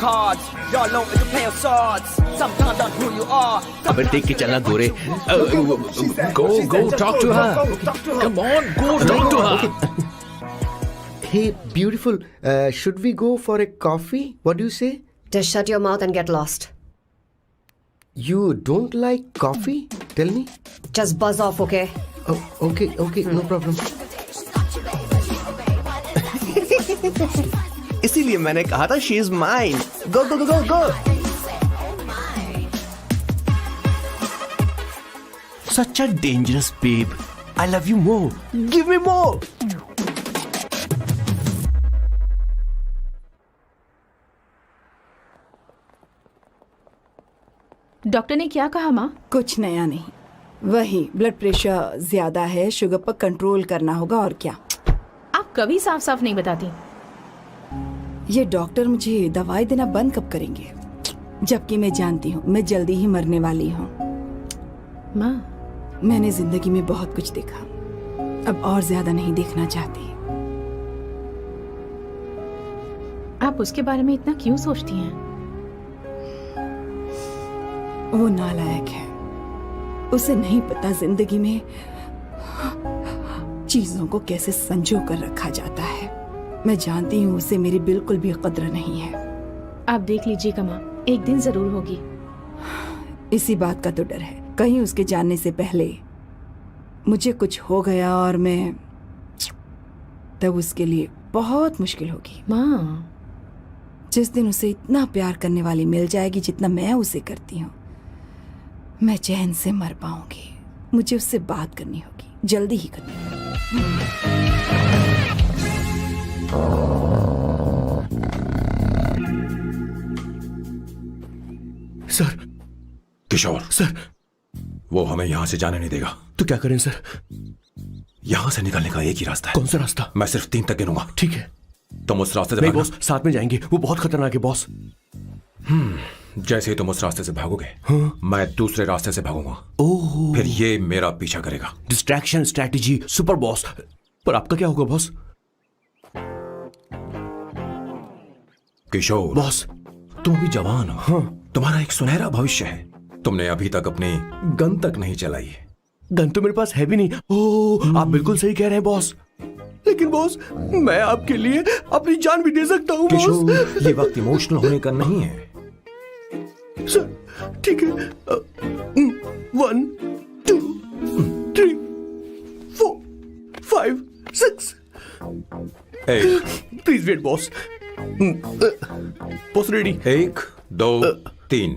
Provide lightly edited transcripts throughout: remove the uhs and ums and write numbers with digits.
cards. Y'all know if you play swords. Sometimes on who you are. अबे देख के चलना गोरे. Go talk to her. Come on, go talk to her. Hey, beautiful. Should we go for a coffee? What do you say? Just shut your mouth and get lost. You don't like coffee? Tell me. Just buzz off, okay? Oh, okay, no problem. इसीलिए मैंने कहा था she is mine. Go. Such a dangerous babe. I love you more. Give me more. Doctor ने क्या कहा माँ? कुछ नया नहीं, वही ब्लड प्रेशर ज्यादा है, शुगर पर कंट्रोल करना होगा और क्या. आप कभी साफ साफ नहीं बताती. ये डॉक्टर मुझे दवाई देना बंद कब करेंगे, जबकि मैं जानती हूँ मैं जल्दी ही मरने वाली हूँ. माँ, मैंने जिंदगी में बहुत कुछ देखा, अब और ज्यादा नहीं देखना चाहती. आप उसके बारे में इतना क्यों सोचती हैं? वो नालायक है, उसे नहीं पता जिंदगी में चीजों को कैसे संजो कर रखा जाता है. मैं जानती हूँ उसे मेरी बिल्कुल भी कद्र नहीं है. आप देख लीजिएगा माँ, एक दिन जरूर होगी. इसी बात का तो डर है, कहीं उसके जानने से पहले मुझे कुछ हो गया और मैं, तब उसके लिए बहुत मुश्किल होगी. माँ, जिस दिन उसे इतना प्यार करने वाली मिल जाएगी जितना मैं उसे करती हूँ, मैं चैन से मर पाऊंगी. मुझे उससे बात करनी होगी, जल्दी ही करनी होगी. सर. किशोर सर. वो हमें यहां से जाने नहीं देगा. तो क्या करें सर? यहां से निकलने का एक ही रास्ता है. कौन सा रास्ता? मैं सिर्फ 3 तक गिनूंगा. ठीक है. तुम उस रास्ते से नहीं भागना. बॉस, साथ में जाएंगे, वो बहुत खतरनाक है बॉस. जैसे ही तुम उस रास्ते से भागोगे, मैं दूसरे रास्ते से भागूंगा. ओह. फिर ये मेरा पीछा करेगा. Distraction strategy super boss. पर आपका क्या होगा बॉस? किशोर बॉस, तुम अभी जवान हो. तुम्हारा एक सुनहरा भविष्य है. तुमने अभी तक अपनी गन तक नहीं चलाई है. गन तो मेरे पास है भी नहीं. ओह, आप बिल्कुल सही कह रहे हैं बॉस. लेकिन बॉस, मैं आपके लिए अपनी जान भी दे सकता हूँ बॉस. किशोर, ये वक्त इमोशनल होने का नहीं है. सर, ठीक है. 1 2 3 4 5 6. Please wait boss. Boss ready. 1 2 3.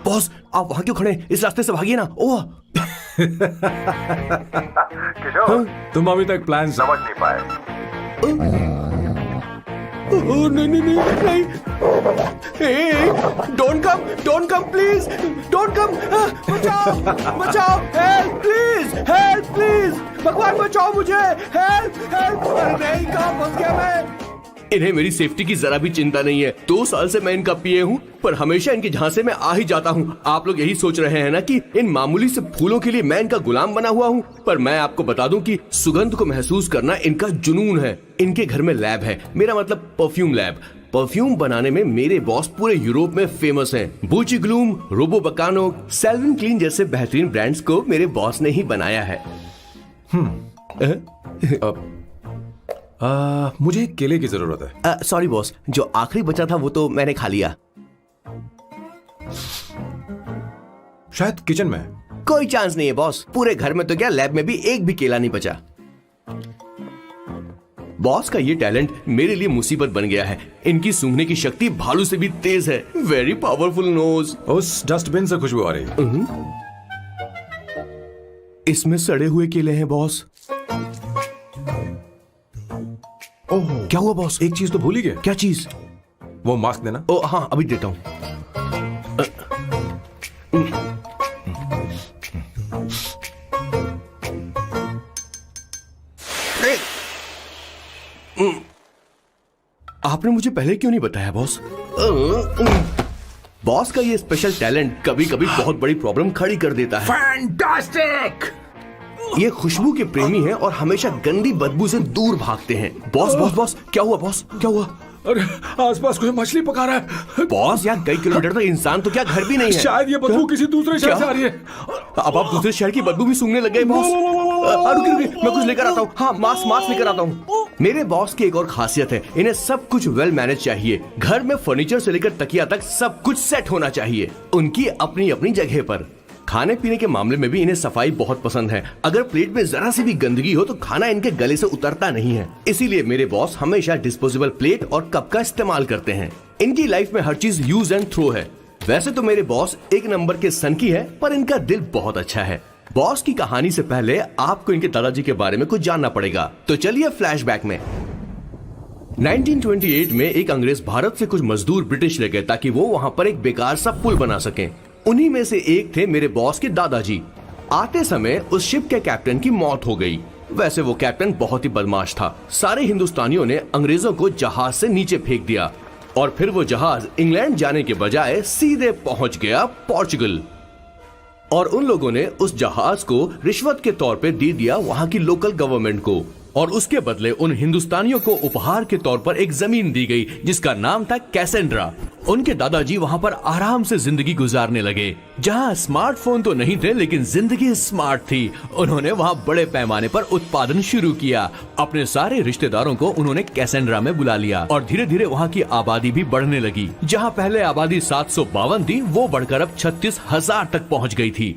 Boss, आप वहां क्यों खड़े हैं? इस रास्ते से भागिए ना. ओह. किशोर, तुम अभी तक प्लान समझ नहीं पाए. नहीं. Don't come please. Don't come. बचाओ. Help please. भगवान बचाओ मुझे. हेल्प. नहीं, कहां फंस गया मैं? इन्हें मेरी सेफ्टी की जरा भी चिंता नहीं है. 2 साल से मैं इनका पीए हूँ, पर हमेशा इनके झांसे में आ ही जाता हूँ. आप लोग यही सोच रहे हैं ना कि इन मामूली से फूलों के लिए मैं इनका गुलाम बना हुआ हूँ, पर मैं आपको बता दूं कि सुगंध को महसूस करना इनका जुनून है. इनके घर में लैब है, मेरा मतलब परफ्यूम लैब. परफ्यूम बनाने में मेरे बॉस पूरे यूरोप में फेमस हैं. बूची ग्लूम, रोबो बकानो, सेल्विन क्लीन जैसे बेहतरीन ब्रांड्स को मेरे बॉस ने ही बनाया है. मुझे केले की जरूरत है. सॉरी बॉस, जो आखिरी बचा था वो तो मैंने खा लिया. शायद किचन में. कोई चांस नहीं है बॉस. पूरे घर में तो क्या, लैब में भी एक भी केला नहीं बचा. बॉस का ये टैलेंट मेरे लिए मुसीबत बन गया है. इनकी सूंघने की शक्ति भालू से भी तेज है. Very powerful nose. उस डस्टबिन से खुशबू आ रही. इसमें सड़े हुए केले हैं बॉस. ओह, क्या हुआ बॉस? एक चीज तो भूल ही गए. क्या चीज? वो मास्क देना. ओ हाँ, अभी देता हूं. आपने मुझे पहले क्यों नहीं बताया बॉस? बॉस का ये स्पेशल टैलेंट कभी कभी बहुत बड़ी प्रॉब्लम खड़ी कर देता है. फैंटास्टिक. ये खुशबू के प्रेमी हैं और हमेशा गंदी बदबू से दूर भागते हैं। बॉस बॉस बॉस, क्या हुआ बॉस, क्या हुआ? अरे आसपास कोई मछली पका रहा है। बॉस यहाँ कई किलोमीटर तक इंसान तो क्या घर भी नहीं है। शायद ये बदबू किसी दूसरे शहर क्या? से आ रही है। अब आप दूसरे शहर की बदबू भी सूंघने लग गए बॉस। रुकिए, मैं कुछ लेकर आता हूँ। हाँ, मास्क लेकर आता हूँ। मेरे बॉस की एक और खासियत है, इन्हें सब कुछ वेल मैनेज चाहिए। घर में फर्नीचर से लेकर तकिया तक सब कुछ सेट होना चाहिए, उनकी अपनी अपनी जगह पर। खाने पीने के मामले में भी इन्हें सफाई बहुत पसंद है। अगर प्लेट में जरा सी भी गंदगी हो तो खाना इनके गले से उतरता नहीं है। इसीलिए मेरे बॉस हमेशा डिस्पोजेबल प्लेट और कप का इस्तेमाल करते हैं। इनकी लाइफ में हर चीज यूज एंड थ्रो है। वैसे तो मेरे बॉस एक नंबर के सनकी है, पर इनका दिल बहुत अच्छा है। बॉस की कहानी से पहले आपको इनके दादाजी के बारे में कुछ जानना पड़ेगा, तो चलिए फ्लैशबैक में। 1928 में एक अंग्रेज भारत से कुछ मजदूर ब्रिटिश ले गए ताकि वो वहां पर एक बेकार सा पुल बना सकें। उन्हीं में से एक थे मेरे बॉस के दादाजी। आते समय उस शिप के कैप्टन की मौत हो गई। वैसे वो कैप्टन बहुत ही बदमाश था। सारे हिंदुस्तानियों ने अंग्रेजों को जहाज से नीचे फेंक दिया और फिर वो जहाज इंग्लैंड जाने के बजाय सीधे पहुंच गया पोर्चुगल। और उन लोगों ने उस जहाज को रिश्वत के तौर पे दे दिया वहां की लोकल गवर्नमेंट को, और उसके बदले उन हिंदुस्तानियों को उपहार के तौर पर एक जमीन दी गई जिसका नाम था कैसेंड्रा। उनके दादाजी वहां पर आराम से जिंदगी गुजारने लगे, जहां स्मार्टफोन तो नहीं थे लेकिन जिंदगी स्मार्ट थी। उन्होंने वहां बड़े पैमाने पर उत्पादन शुरू किया। अपने सारे रिश्तेदारों को उन्होंने कैसेंड्रा में बुला लिया और धीरे धीरे वहां की आबादी भी बढ़ने लगी। जहां पहले आबादी 752 थी, वो बढ़कर अब 36,000 तक पहुंच गई थी।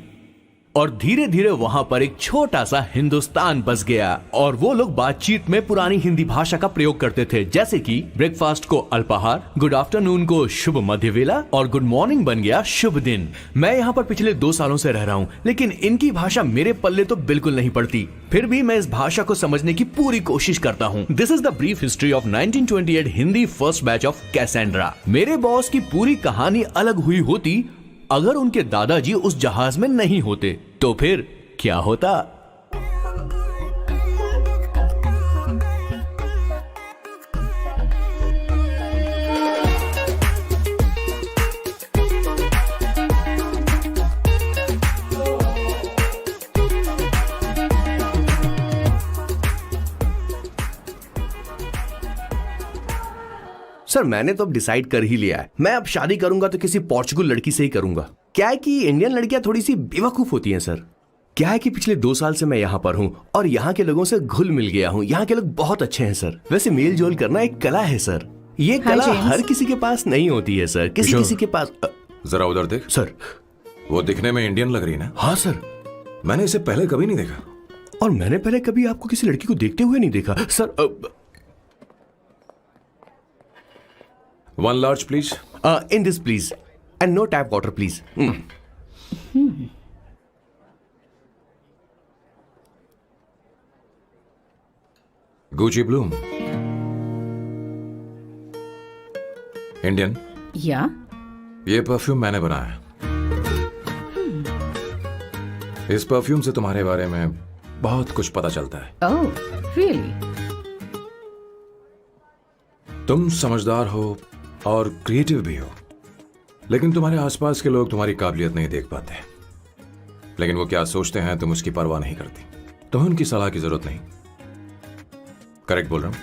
और धीरे धीरे वहां पर एक छोटा सा हिंदुस्तान बस गया और वो लोग बातचीत में पुरानी हिंदी भाषा का प्रयोग करते थे, जैसे कि ब्रेकफास्ट को अल्पाहार, गुड आफ्टरनून को शुभ मध्य वेला और गुड मॉर्निंग बन गया शुभ दिन। मैं यहाँ पर पिछले 2 सालों से रह रहा हूँ, लेकिन इनकी भाषा मेरे पल्ले तो बिल्कुल नहीं पड़ती। फिर भी मैं इस भाषा को समझने की पूरी कोशिश करता हूँ। This is the brief history of 1928 Hindi first batch of Cassandra. मेरे बॉस की पूरी कहानी अलग हुई होती अगर उनके दादाजी उस जहाज में नहीं होते, तो फिर क्या होता? सर, मैंने तो अब डिसाइड कर ही लिया है। मैं अब शादी करूंगा तो किसी पोर्चुगल लड़की से ही करूंगा। क्या है कि इंडियन लड़कियां थोड़ी सी बेवकूफ होती हैं सर। क्या है कि पिछले 2 साल से मैं यहाँ पर हूँ और यहाँ के लोगों से घुल मिल गया हूँ। यहाँ के लोग बहुत अच्छे हैं सर। वैसे मेल जोल करना एक कला है सर। ये कला हर किसी के पास नहीं होती है सर। किसी के पास। जरा उधर देख सर। वो दिखने में इंडियन लग रही है ना? हाँ सर। मैंने इसे पहले कभी नहीं देखा। और मैंने पहले कभी आपको किसी लड़की को देखते हुए नहीं देखा sir. 1 large please. In this please, and no tap water please. Gucci Bloom. Indian. या ये परफ्यूम मैंने बनाया है। इस परफ्यूम से तुम्हारे बारे में बहुत कुछ पता चलता है। Oh really? तुम समझदार हो और क्रिएटिव भी हो, लेकिन तुम्हारे आसपास के लोग तुम्हारी काबिलियत नहीं देख पाते। लेकिन वो क्या सोचते हैं तुम उसकी परवाह नहीं करती। तुम्हें उनकी सलाह की जरूरत नहीं। करेक्ट बोल रहा हूं?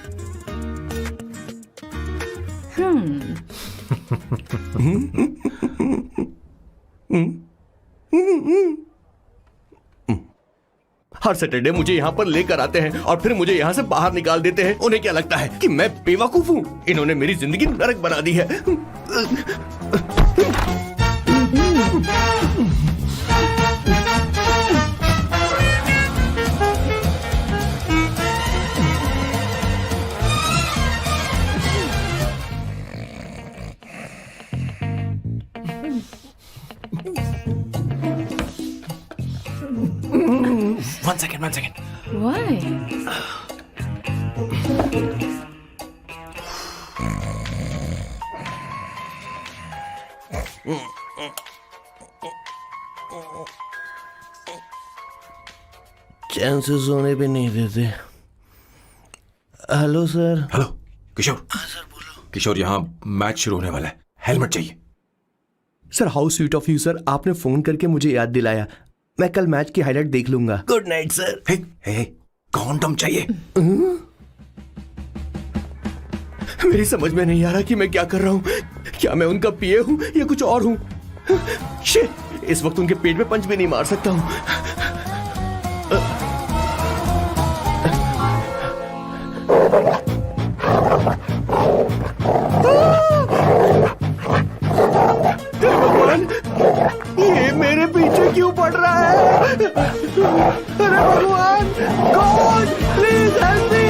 हर सैटरडे मुझे यहाँ पर लेकर आते हैं और फिर मुझे यहाँ से बाहर निकाल देते हैं। उन्हें क्या लगता है कि मैं बेवकूफ हूँ? इन्होंने मेरी जिंदगी नरक बना दी है। One second. व्हाई? चैन से सोने भी नहीं देते। Hello sir. हेलो किशोर। सर बोलो। किशोर, यहाँ मैच शुरू होने वाला है, हेलमेट चाहिए। Sir how sweet of you sir, आपने फोन करके मुझे याद दिलाया। मैं कल मैच की हाईलाइट देख लूंगा। Good night sir. Hey, hey, condom चाहिए। मेरी समझ में नहीं आ रहा कि मैं क्या कर रहा हूँ। क्या मैं उनका पीए हूँ या कुछ और हूँ? शिट, इस वक्त उनके पेट में पंच भी नहीं मार सकता हूँ। हे भगवान, ये मेरे पीछे क्यों पड़ रहा है? अरे भगवान, गॉड प्लीज हेल्प मी।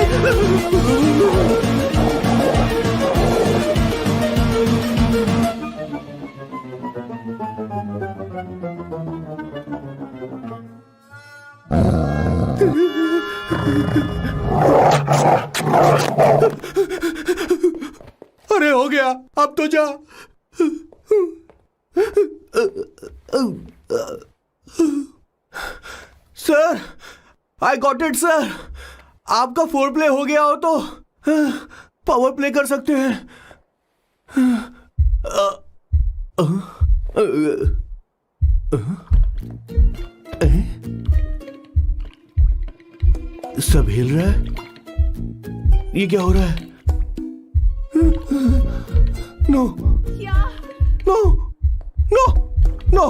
अरे हो गया, अब तो जा। Sir, I got it sir. आपका फोर प्ले हो गया हो तो पावर प्ले कर सकते हैं। सब हिल रहा है। ये क्या हो रहा है? No no no no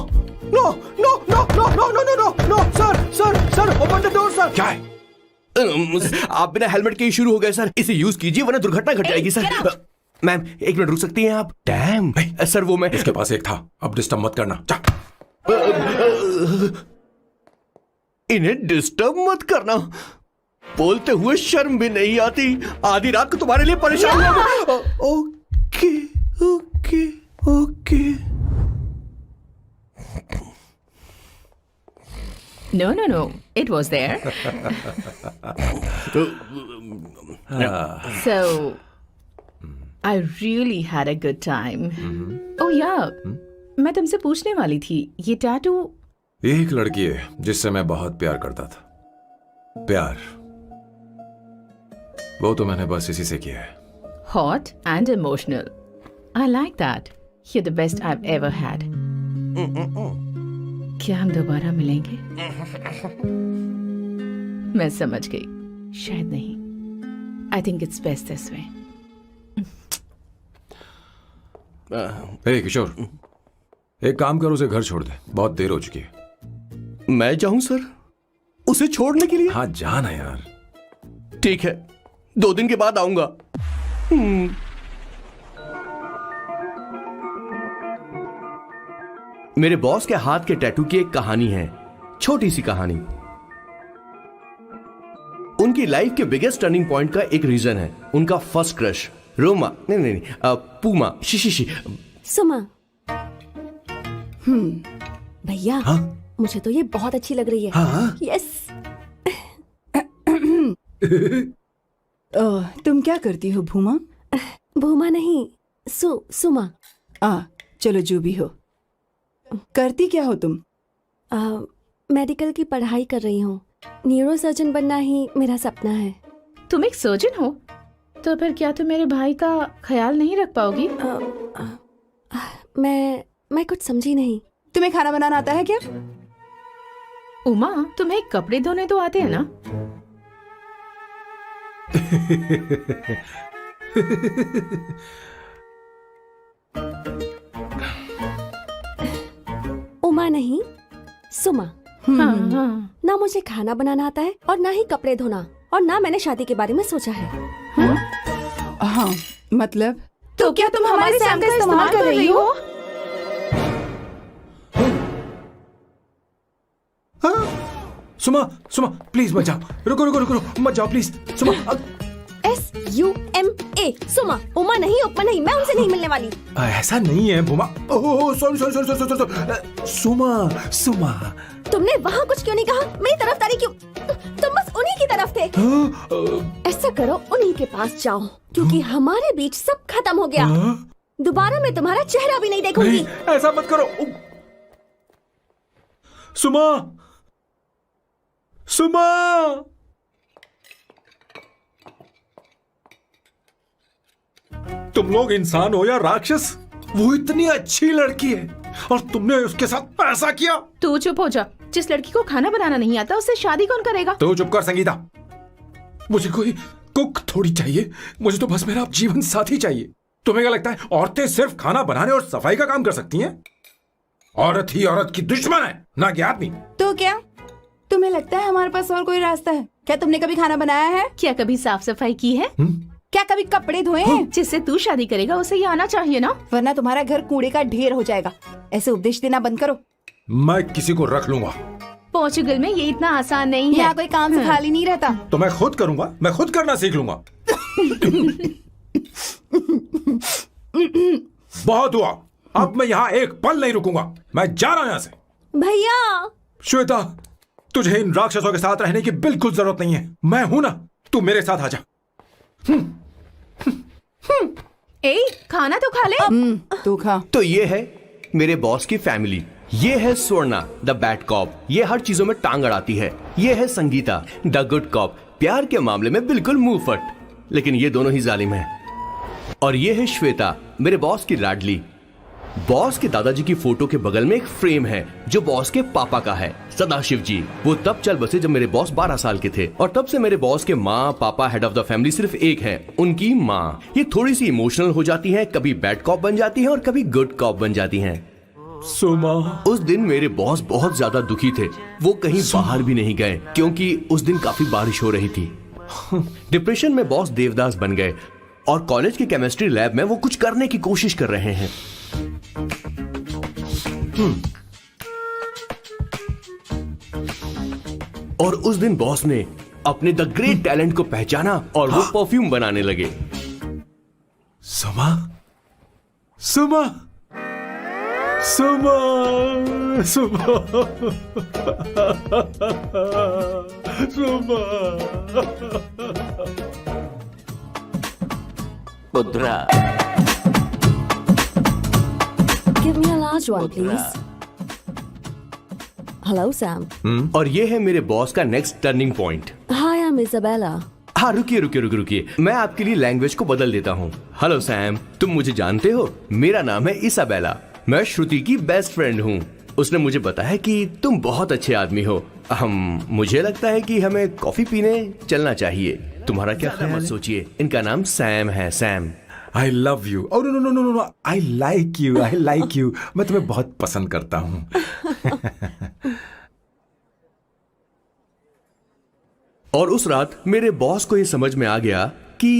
no no no no no no no no no sir sir sir open the door sir. क्या है? आप बिना हेलमेट के ही शुरू हो गए सर। इसे यूज कीजिए वरना दुर्घटना घट जाएगी सर। मैम, एक मिनट रुक सकती हैं आप? डैम सर, वो मैं इसके पास एक था, अब डिस्टर्ब मत करना। जा। इन्हें डिस्टर्ब मत करना। बोलते हुए शर्म भी नहीं आती। आधी रात को तुम्हारे लिए परेशान हो। Okay okay okay. No, no, no. It was there. So, I really had a good time. Oh yeah. मैं तुमसे पूछने वाली थी, ये टैटू। ये एक लड़की है जिससे मैं बहुत प्यार करता था। प्यार वो तो मैंने बस इसी से किया है। Hot and emotional. I like that. You're the best I've ever had. क्या हम दोबारा मिलेंगे? मैं समझ गई, शायद नहीं। I think it's best this way. हे किशोर, एक काम कर, उसे घर छोड़ दे, बहुत देर हो चुकी है। मैं जाऊं सर उसे छोड़ने के लिए? हाँ जाना यार। ठीक है, 2 दिन के बाद आऊंगा। मेरे बॉस के हाथ के टैटू की एक कहानी है, छोटी सी कहानी। उनकी लाइफ के बिगेस्ट टर्निंग पॉइंट का एक रीजन है उनका फर्स्ट क्रश रोमा, नहीं पूमा, शी। सुमा। भैया, मुझे तो ये बहुत अच्छी लग रही है। हाँ? यस। तुम क्या करती हो भूमा? भूमा नहीं, सुमा। चलो जो भी हो। करती क्या हो तुम? मेडिकल की पढ़ाई कर रही हूँ। न्यूरो सर्जन बनना ही मेरा सपना है। तुम एक सर्जन हो, तो फिर क्या तुम मेरे भाई का ख्याल नहीं रख पाओगी? मैं कुछ समझी नहीं। तुम्हें खाना बनाना आता है क्या? उमा, तुम्हें कपड़े धोने तो आते हैं ना? उमा नहीं, सुमा। हाँ। ना मुझे खाना बनाना आता है और ना ही कपड़े धोना, और ना मैंने शादी के बारे में सोचा है। हाँ, मतलब? तो क्या तुम हमारे सैम का इस्तेमाल कर रही हो? सुमा प्लीज मत जाओ। रुको मत जाओ प्लीज। सुमा। SUMA, सुमा। उमा नहीं, उपमा नहीं, मैं उनसे नहीं मिलने वाली। ऐसा नहीं है भूमा। सॉरी। सुमा। तुमने वहाँ कुछ क्यों नहीं कहा? मेरी तरफदारी क्यों? तुम बस उन्हीं की तरफ थे। ऐसा करो, उन्हीं के पास जाओ, क्योंकि हमारे बीच सब खत्म हो गया। दोबारा मैं तुम्हारा चेहरा भी नहीं देखूंगी। ऐसा मत करो सुमा। तुम लोग इंसान हो या राक्षस? वो इतनी अच्छी लड़की है और तुमने उसके साथ ऐसा किया। तू चुप हो जा, जिस लड़की को खाना बनाना नहीं आता उससे शादी कौन करेगा? तो चुप कर संगीता, मुझे कोई कुक थोड़ी चाहिए, मुझे तो बस मेरा जीवन साथी चाहिए। तुम्हें क्या लगता है औरतें सिर्फ खाना बनाने और सफाई का काम कर सकती हैं? औरत ही औरत की दुश्मन है, ना कि आदमी। तो क्या तुम्हें लगता है हमारे पास और कोई रास्ता है? क्या तुमने कभी खाना बनाया है? क्या कभी साफ सफाई की है? क्या कभी कपड़े धोए हैं? जिससे तू शादी करेगा उसे ये आना चाहिए ना। वरना तुम्हारा घर कूड़े का ढेर हो जाएगा। ऐसे उपदेश देना बंद करो। मैं किसी को रख लूंगा। पोर्चुगल में ये इतना आसान नहीं है। यहाँ कोई काम से खाली नहीं रहता। तो मैं खुद करूंगा, मैं खुद करना सीख लूंगा। बहुत हुआ, अब मैं यहाँ एक पल नहीं रुकूंगा, मैं जा रहा हूं यहाँ से। भैया श्वेता, तुझे इन राक्षसों के साथ रहने की बिल्कुल जरूरत नहीं है। मैं हूं ना, तू मेरे साथ आ जा। ए, खाना तो खा ले। तू खा। तो ये है मेरे बॉस की फैमिली। ये है स्वर्णा द बैड कॉप, ये हर चीजों में टांग अड़ाती है। ये है संगीता द गुड कॉप, प्यार के मामले में बिल्कुल मुंह फट, लेकिन ये दोनों ही जालिम हैं। और ये है श्वेता, मेरे बॉस की लाडली। बॉस के दादाजी की फोटो के बगल में एक फ्रेम है जो बॉस के पापा का है, सदाशिव जी। वो तब चल बसे जब मेरे बॉस 12 साल के थे, और तब से मेरे बॉस के माँ पापा हेड ऑफ द फैमिली सिर्फ एक है, उनकी माँ। ये थोड़ी सी इमोशनल हो जाती है, कभी बैड कॉप बन जाती है और कभी गुड कॉप बन जाती हैं। सुमा, उस दिन मेरे बॉस बहुत ज्यादा दुखी थे। वो कहीं बाहर भी नहीं गए क्योंकि उस दिन काफी बारिश हो रही थी। डिप्रेशन में बॉस देवदास बन गए और कॉलेज के केमिस्ट्री लैब में वो कुछ करने की कोशिश कर रहे हैं। और उस दिन बॉस ने अपने द ग्रेट टैलेंट को पहचाना और वो परफ्यूम बनाने लगे। सुमा, सुमा, सुमा, सुमा, सुमा। पुत्रा, Give me a large one, please. Hello, Sam. और ये है मेरे बॉस का next turning point. Hi, I'm Isabella. हाँ, रुकिए, मैं आपके लिए लैंग्वेज को बदल देता हूँ। हेलो सैम, तुम मुझे जानते हो? मेरा नाम है इसाबेला। मैं श्रुति की बेस्ट फ्रेंड हूँ। उसने मुझे बताया कि तुम बहुत अच्छे आदमी हो। मुझे लगता है कि हमें कॉफी पीने चलना चाहिए। तुम्हारा क्या ख्याल है? मत सोचिए, इनका नाम सैम है, Sam. I love you. Oh no no no no no. I like you. I like you. मैं तुम्हें बहुत पसंद करता हूँ। और उस रात मेरे बॉस को ये समझ में आ गया कि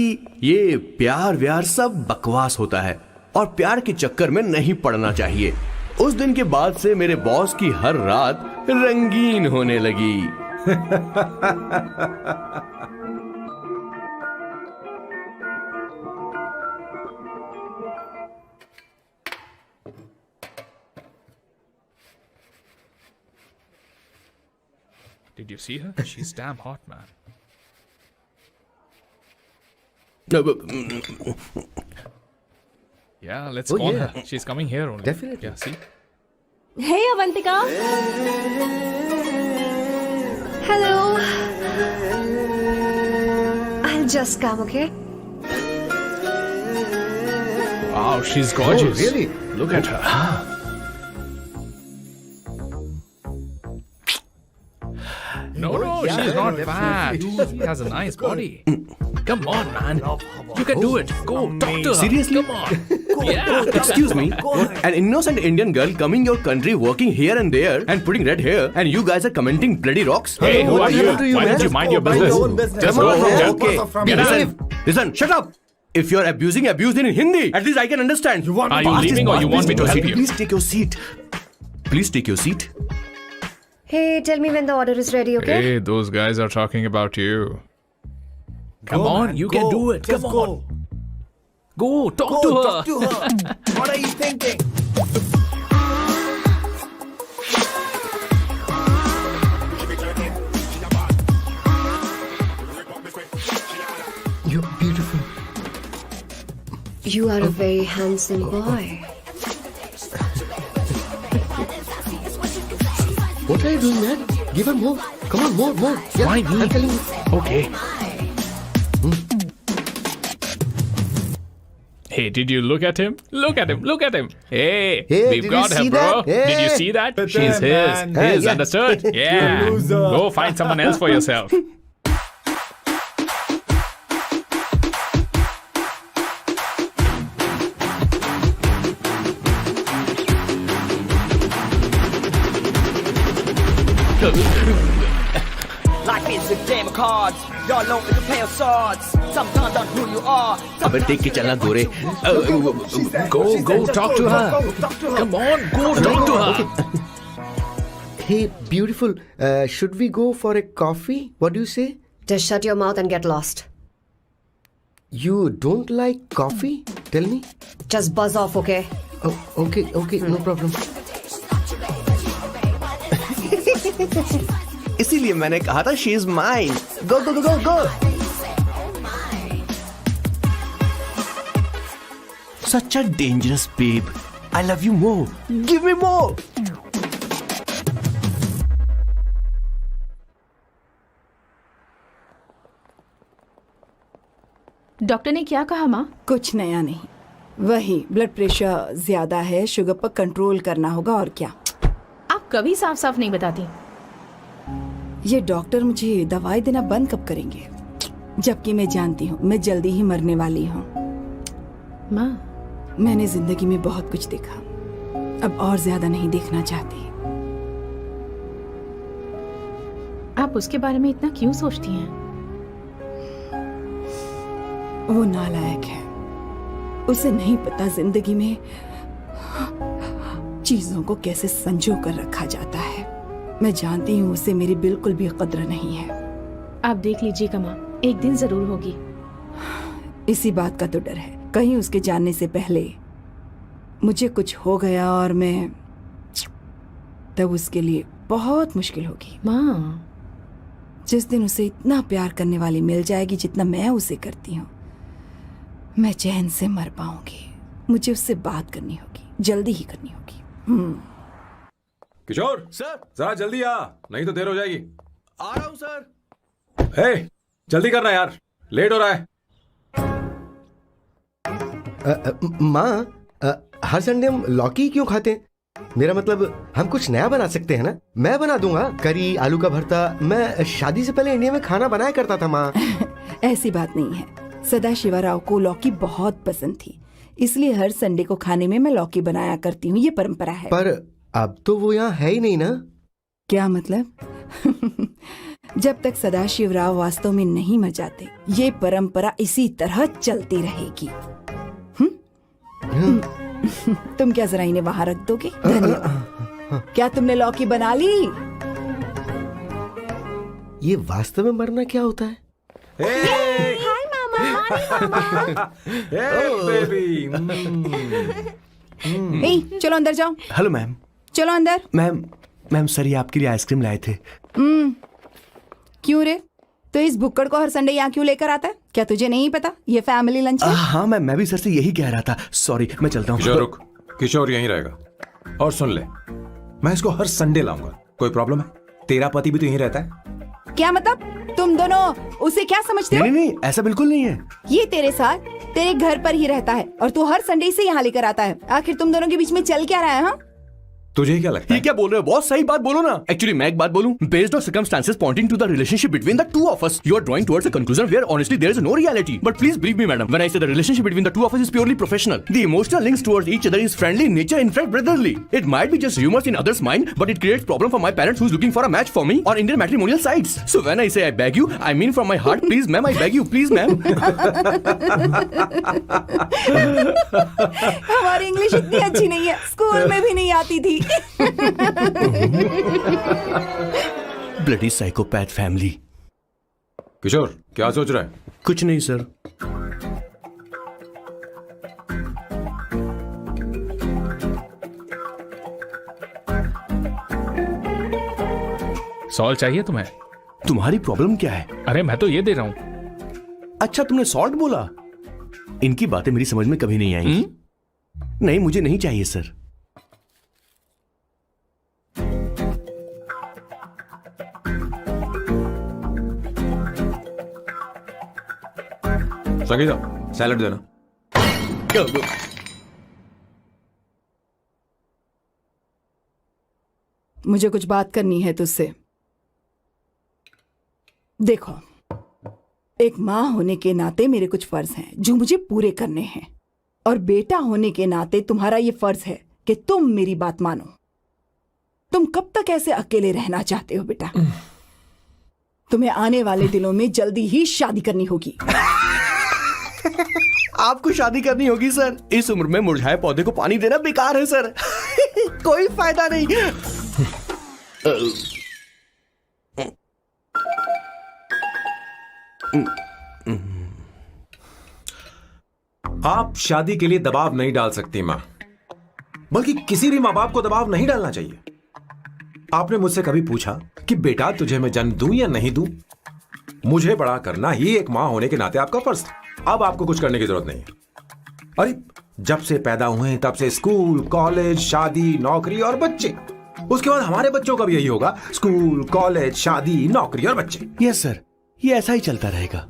ये प्यार व्यार सब बकवास होता है और प्यार के चक्कर में नहीं पड़ना चाहिए। उस दिन के बाद से मेरे बॉस की हर रात रंगीन होने लगी। Did you see her? She's damn hot, man. Yeah, let's call her. She's coming here only. Definitely. Yeah, see? Hey, Avantika. Hello. I'll just come, okay? Wow, she's gorgeous. Oh, really? Look at her. No, she's not fat. She has a nice body. Come on, man. You can do it. Go, talk to her. Seriously? Come on. Yeah. Excuse me, an innocent Indian girl coming your country, working here and there, and putting red hair, and you guys are commenting bloody rocks? Hey, who are you? happened to you, Why man? don't you mind your Mind business? your own business. Just Come go. on, Yeah. okay. Get out. Listen, shut up. If you're abusing, abuse it in Hindi. At least I can understand. Are you leaving or you want me to help you? Please take your seat. Please take your seat. Hey, tell me when the order is ready, okay? Hey, those guys are talking about you. Come on, you can do it. Come on. Go, talk to her. Talk to her. What are you thinking? You're beautiful. You are a very handsome boy. What are you doing, man? Give her more. Come on, more. Yeah, Why me? I'm telling you. Okay. Hey, did you look at him? Look at him. Look at him. Hey, Hey, we've did got you her, see bro. that? Hey. Did you see that? She's his. man. His, Yeah. understood? Yeah. loser. Go find someone else for yourself. Life is a game of cards. Y'all know it's a play of swords. Sometimes on who you are. अबे देख के चलना गोरे Go talk to her. Come on, go talk to her. Hey, beautiful. Should we go for a coffee? What do you say? Just shut your mouth and get lost. You don't like coffee? Tell me. Just buzz off, okay? Oh, okay, no problem. इसीलिए मैंने कहा था she is mine go go go go go such a dangerous babe I love you more give me more doctor ने क्या कहा माँ? कुछ नया नहीं, वही ब्लड प्रेशर ज्यादा है, शुगर पर कंट्रोल करना होगा और क्या। आप कभी साफ साफ नहीं बताती। ये डॉक्टर मुझे दवाई देना बंद कब करेंगे, जबकि मैं जानती हूँ मैं जल्दी ही मरने वाली हूँ। माँ, मैंने जिंदगी में बहुत कुछ देखा, अब और ज्यादा नहीं देखना चाहती। आप उसके बारे में इतना क्यों सोचती हैं? वो नालायक है, उसे नहीं पता जिंदगी में चीजों को कैसे संजो कर रखा जाता है। मैं जानती हूँ उसे मेरी बिल्कुल भी कद्र नहीं है। आप देख लीजिएगा माँ, एक दिन जरूर होगी। इसी बात का तो डर है, कहीं उसके जानने से पहले मुझे कुछ हो गया और मैं तब उसके लिए बहुत मुश्किल होगी। माँ, जिस दिन उसे इतना प्यार करने वाली मिल जाएगी जितना मैं उसे करती हूँ, मैं चैन से मर पाऊंगी। मुझे उससे बात करनी होगी, जल्दी ही करनी होगी। किशोर सर जरा जल्दी आ, नहीं तो देर हो जाएगी। आ रहा हूँ सर। हे, जल्दी करना यार, लेट हो रहा है। माँ, हर संडे हम लौकी क्यों खाते हैं? मेरा मतलब हम कुछ नया बना सकते हैं ना। मैं बना दूंगा करी, आलू का भरता। मैं शादी से पहले इंडिया में खाना बनाया करता था माँ। ऐसी बात नहीं है, सदाशिवराव को लौकी बहुत पसंद थी, इसलिए हर संडे को खाने में मैं लौकी बनाया करती हूँ। ये परंपरा है। पर अब तो वो यहाँ है ही नहीं ना। क्या मतलब? जब तक सदाशिवराव वास्तव में नहीं मर जाते, ये परंपरा इसी तरह चलती रहेगी। तुम क्या जरा इन्हें वहां रख दोगे? धन्यवाद। क्या तुमने लौकी बना ली? ये वास्तव में मरना क्या होता है? हाय मामा। बेबी। ए, चलो अंदर जाओ। Hello ma'am. चलो अंदर। मैम सर ये आपके लिए आइसक्रीम लाए थे। क्यों रे? तो इस भुक्कड़ को हर संडे यहाँ क्यों लेकर आता है? क्या तुझे नहीं पता ये फैमिली लंच है? हाँ मैम, मैं भी सर से यही कह रहा था। सॉरी, मैं चलता हूँ। किशोर रुक, किशोर यहीं रहेगा। और सुन ले, मैं इसको हर संडे लाऊंगा। कोई प्रॉब्लम है? तेरा पति भी तो यहीं रहता है। क्या मतलब? तुम दोनों उसे क्या समझते हो? नहीं, ऐसा बिल्कुल नहीं है। ये तेरे साथ तेरे घर पर ही रहता है और तू हर संडे से यहाँ लेकर आता है। आखिर तुम दोनों के बीच में चल क्या रहा है? हाँ, तुझे क्या लगता ये है? क्या बोल रहे हो बॉस? सही बात बोलो ना। एक्चुअली मैं एक बात बोलूं, based on circumstances pointing to the relationship between the two of us, you are drawing towards a conclusion where honestly there is no reality. But please believe me madam, when I say the relationship between the two of us is purely professional. The emotional links towards each other is friendly in nature, in fact brotherly. It might be just rumors in others' mind, but it creates problem for my parents who's looking for a match for me on Indian matrimonial sites. So when I say I beg you, I mean from my heart. Please ma'am, I beg you, please ma'am. हमारी English इतनी अच्छी नहीं है, school में भी नहीं आती थी। Bloody psychopath family. किशोर क्या सोच रहा है? कुछ नहीं सर। सॉल्ट चाहिए तुम्हें? तुम्हारी प्रॉब्लम क्या है? अरे मैं तो ये दे रहा हूँ। अच्छा तुमने सॉल्ट बोला? इनकी बातें मेरी समझ में कभी नहीं आएंगी। नहीं, मुझे नहीं चाहिए सर। संगीता, सैलड देना। मुझे कुछ बात करनी है तुझसे। देखो, एक माँ होने के नाते मेरे कुछ फर्ज हैं जो मुझे पूरे करने हैं, और बेटा होने के नाते तुम्हारा ये फर्ज है कि तुम मेरी बात मानो। तुम कब तक ऐसे अकेले रहना चाहते हो बेटा? तुम्हें आने वाले दिनों में जल्दी ही शादी करनी होगी। आपको शादी करनी होगी सर। इस उम्र में मुरझाए पौधे को पानी देना बेकार है सर। कोई फायदा नहीं। आप शादी के लिए दबाव नहीं डाल सकती मां, बल्कि किसी भी मां बाप को दबाव नहीं डालना चाहिए। आपने मुझसे कभी पूछा कि बेटा तुझे मैं जन्म दूं या नहीं दूं? मुझे बड़ा करना ही एक मां होने के नाते आपका फर्ज था। अब आपको कुछ करने की जरूरत नहीं है। अरे जब से पैदा हुए तब से स्कूल, कॉलेज, शादी, नौकरी और बच्चे। उसके बाद हमारे बच्चों का भी यही होगा, स्कूल, कॉलेज, शादी, नौकरी और बच्चे। यस सर, ये ऐसा ही चलता रहेगा।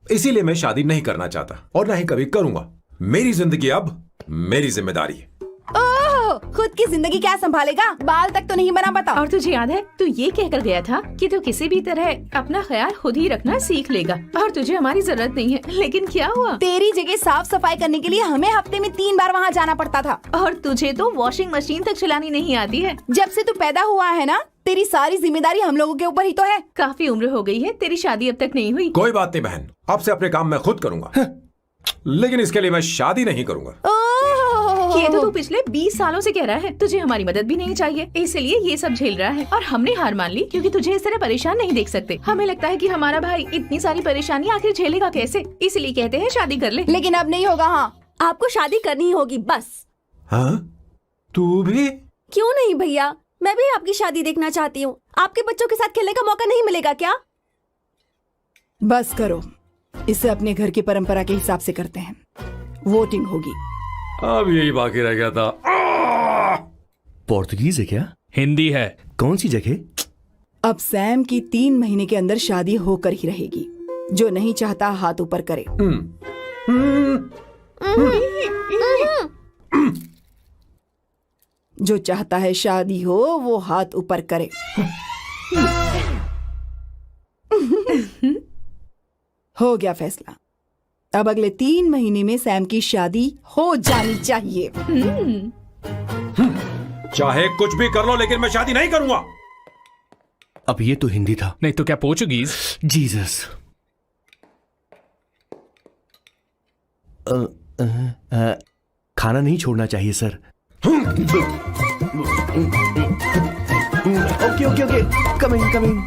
इसीलिए मैं शादी नहीं करना चाहता और ना ही कभी करूंगा। मेरी जिंदगी अब मेरी जिम्मेदारी है। ओह, खुद की जिंदगी क्या संभालेगा? बाल तक तो नहीं बना, बताओ। और तुझे याद है तू ये कहकर गया था कि तू किसी भी तरह अपना ख्याल खुद ही रखना सीख लेगा और तुझे हमारी जरूरत नहीं है। लेकिन क्या हुआ? तेरी जगह साफ सफाई करने के लिए हमें हफ्ते में 3 बार वहाँ जाना पड़ता था। और तुझे तो वॉशिंग मशीन तक चलानी नहीं आती है। जब से तू पैदा हुआ है ना, तेरी सारी जिम्मेदारी हम लोगों के ऊपर ही तो है। काफी उम्र हो गई है, तेरी शादी अब तक नहीं हुई। कोई बात नहीं बहन, अब से अपने काम मैं खुद करूंगा। लेकिन इसके लिए मैं शादी नहीं करूंगा। ये तो तू पिछले 20 सालों से कह रहा है। तुझे हमारी मदद भी नहीं चाहिए, इसलिए ये सब झेल रहा है। और हमने हार मान ली क्योंकि तुझे इस तरह परेशान नहीं देख सकते। हमें लगता है कि हमारा भाई इतनी सारी परेशानी आखिर झेलेगा कैसे, इसलिए कहते हैं शादी कर ले। लेकिन अब नहीं होगा। हाँ, आपको शादी करनी होगी बस। हाँ? तू भी? क्यों नहीं भैया, मैं भी आपकी शादी देखना चाहती हूँ। आपके बच्चों के साथ खेलने का मौका नहीं मिलेगा क्या? बस करो, इसे अपने घर की परंपरा के हिसाब से करते हैं। वोटिंग होगी। अब यही बाकी रह गया था। पोर्तुगीज है क्या? हिंदी है। कौन सी जगह? अब सैम की 3 महीने के अंदर शादी होकर ही रहेगी। जो नहीं चाहता हाथ ऊपर करे। जो चाहता है शादी हो वो हाथ ऊपर करे। हो गया फैसला। अब अगले 3 महीने में सैम की शादी हो जानी चाहिए। चाहे कुछ भी कर लो, लेकिन मैं शादी नहीं करूंगा। अब ये तो हिंदी था। नहीं तो क्या पोर्चुगीज? जीसस। खाना नहीं छोड़ना चाहिए sir. Okay okay okay, coming coming.